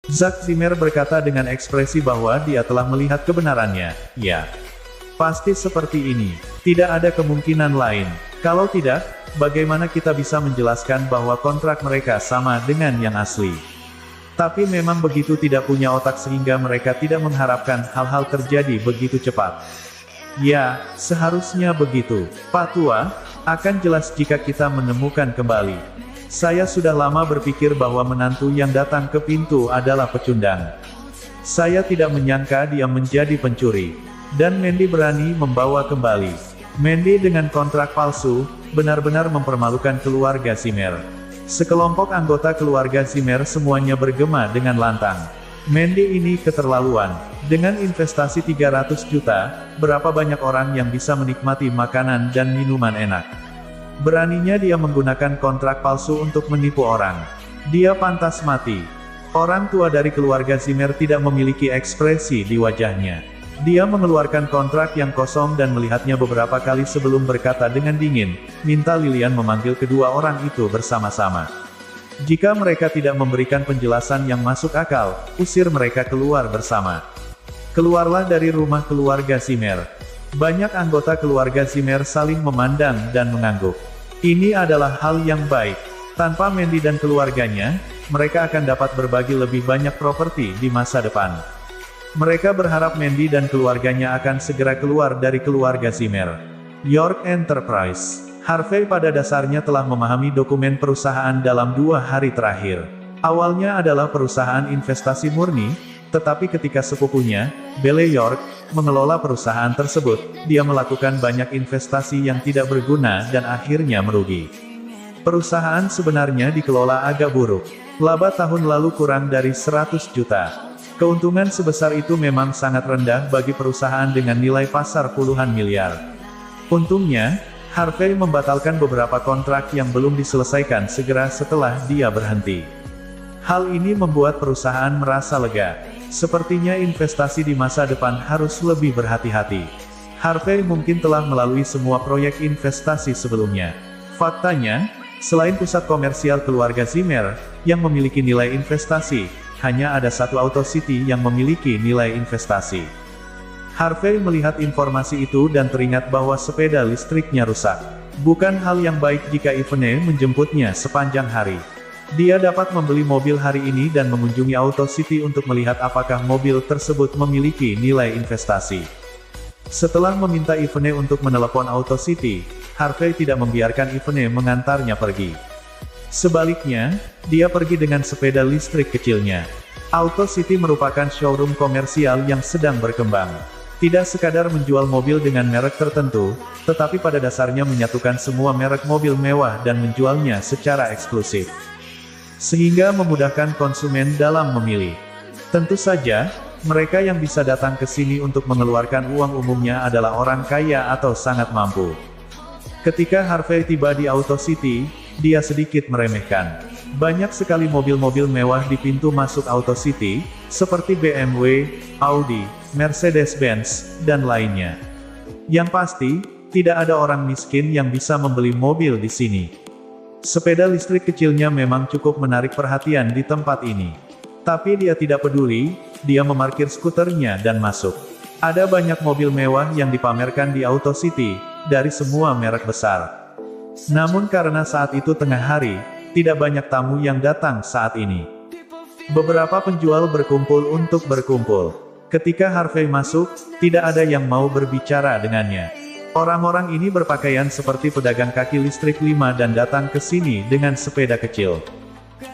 Zack Zimmer berkata dengan ekspresi bahwa dia telah melihat kebenarannya. Ya. Pasti seperti ini. Tidak ada kemungkinan lain. Kalau tidak, bagaimana kita bisa menjelaskan bahwa kontrak mereka sama dengan yang asli? Tapi memang begitu tidak punya otak sehingga mereka tidak mengharapkan hal-hal terjadi begitu cepat. Ya, seharusnya begitu. Pak Tua, akan jelas jika kita menemukan kembali. Saya sudah lama berpikir bahwa menantu yang datang ke pintu adalah pecundang. Saya tidak menyangka dia menjadi pencuri. Dan Mandy berani membawa kembali. Mandy dengan kontrak palsu, benar-benar mempermalukan keluarga Zimmer. Sekelompok anggota keluarga Zimmer semuanya bergema dengan lantang. Mandy ini keterlaluan. Dengan investasi 300 juta, berapa banyak orang yang bisa menikmati makanan dan minuman enak? Beraninya dia menggunakan kontrak palsu untuk menipu orang. Dia pantas mati. Orang tua dari keluarga Zimmer tidak memiliki ekspresi di wajahnya. Dia mengeluarkan kontrak yang kosong dan melihatnya beberapa kali sebelum berkata dengan dingin, minta Lilian memanggil kedua orang itu bersama-sama. Jika mereka tidak memberikan penjelasan yang masuk akal, usir mereka keluar bersama. Keluarlah dari rumah keluarga Zimmer. Banyak anggota keluarga Zimmer saling memandang dan mengangguk. Ini adalah hal yang baik. Tanpa Mandy dan keluarganya, mereka akan dapat berbagi lebih banyak properti di masa depan. Mereka berharap Mandy dan keluarganya akan segera keluar dari keluarga Zimmer. York Enterprise. Harvey pada dasarnya telah memahami dokumen perusahaan dalam 2 hari terakhir. Awalnya adalah perusahaan investasi murni, tetapi ketika sepupunya, Belle York, mengelola perusahaan tersebut, dia melakukan banyak investasi yang tidak berguna dan akhirnya merugi. Perusahaan sebenarnya dikelola agak buruk. Laba tahun lalu kurang dari 100 juta. Keuntungan sebesar itu memang sangat rendah bagi perusahaan dengan nilai pasar puluhan miliar. Untungnya, Harvey membatalkan beberapa kontrak yang belum diselesaikan segera setelah dia berhenti. Hal ini membuat perusahaan merasa lega. Sepertinya investasi di masa depan harus lebih berhati-hati. Harvey mungkin telah melalui semua proyek investasi sebelumnya. Faktanya, selain pusat komersial keluarga Zimmer, yang memiliki nilai investasi, hanya ada satu Auto City yang memiliki nilai investasi. Harvey melihat informasi itu dan teringat bahwa sepeda listriknya rusak. Bukan hal yang baik jika Ivone menjemputnya sepanjang hari. Dia dapat membeli mobil hari ini dan mengunjungi Auto City untuk melihat apakah mobil tersebut memiliki nilai investasi. Setelah meminta Ivone untuk menelepon Auto City, Harvey tidak membiarkan Ivone mengantarnya pergi. Sebaliknya, dia pergi dengan sepeda listrik kecilnya. Auto City merupakan showroom komersial yang sedang berkembang. Tidak sekadar menjual mobil dengan merek tertentu, tetapi pada dasarnya menyatukan semua merek mobil mewah dan menjualnya secara eksklusif. Sehingga memudahkan konsumen dalam memilih. Tentu saja, mereka yang bisa datang ke sini untuk mengeluarkan uang umumnya adalah orang kaya atau sangat mampu. Ketika Harvey tiba di Auto City, dia sedikit meremehkan. Banyak sekali mobil-mobil mewah di pintu masuk Auto City, seperti BMW, Audi, Mercedes-Benz, dan lainnya. Yang pasti, tidak ada orang miskin yang bisa membeli mobil di sini. Sepeda listrik kecilnya memang cukup menarik perhatian di tempat ini. Tapi dia tidak peduli, dia memarkir skuternya dan masuk. Ada banyak mobil mewah yang dipamerkan di Auto City, dari semua merek besar. Namun karena saat itu tengah hari, tidak banyak tamu yang datang saat ini. Beberapa penjual berkumpul untuk berkumpul. Ketika Harvey masuk, tidak ada yang mau berbicara dengannya. Orang-orang ini berpakaian seperti pedagang kaki listrik 5 dan datang ke sini dengan sepeda kecil.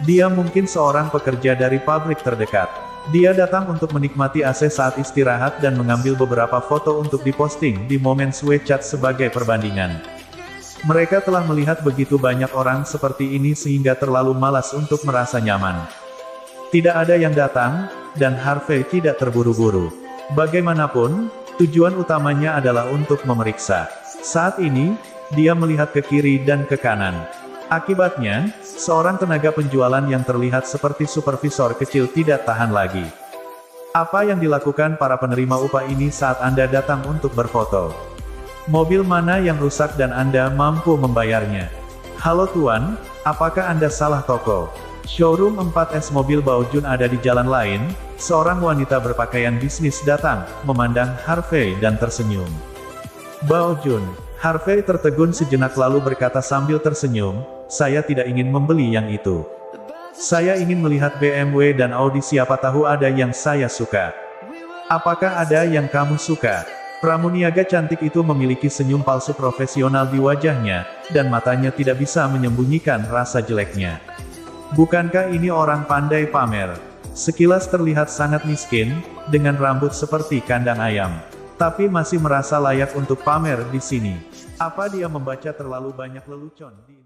Dia mungkin seorang pekerja dari pabrik terdekat. Dia datang untuk menikmati AC saat istirahat dan mengambil beberapa foto untuk diposting di Moments WeChat sebagai perbandingan. Mereka telah melihat begitu banyak orang seperti ini sehingga terlalu malas untuk merasa nyaman. Tidak ada yang datang, dan Harvey tidak terburu-buru. Bagaimanapun, tujuan utamanya adalah untuk memeriksa. Saat ini, dia melihat ke kiri dan ke kanan. Akibatnya, seorang tenaga penjualan yang terlihat seperti supervisor kecil tidak tahan lagi. Apa yang dilakukan para penerima upah ini saat Anda datang untuk berfoto? Mobil mana yang rusak dan Anda mampu membayarnya? Halo Tuan, apakah Anda salah toko? Showroom 4S mobil Baojun ada di jalan lain, seorang wanita berpakaian bisnis datang, memandang Harvey dan tersenyum. Baojun, Harvey tertegun sejenak lalu berkata sambil tersenyum, saya tidak ingin membeli yang itu. Saya ingin melihat BMW dan Audi, siapa tahu ada yang saya suka. Apakah ada yang kamu suka? Pramuniaga cantik itu memiliki senyum palsu profesional di wajahnya, dan matanya tidak bisa menyembunyikan rasa jeleknya. Bukankah ini orang pandai pamer? Sekilas terlihat sangat miskin, dengan rambut seperti kandang ayam. Tapi masih merasa layak untuk pamer di sini. Apa dia membaca terlalu banyak lelucon di internet?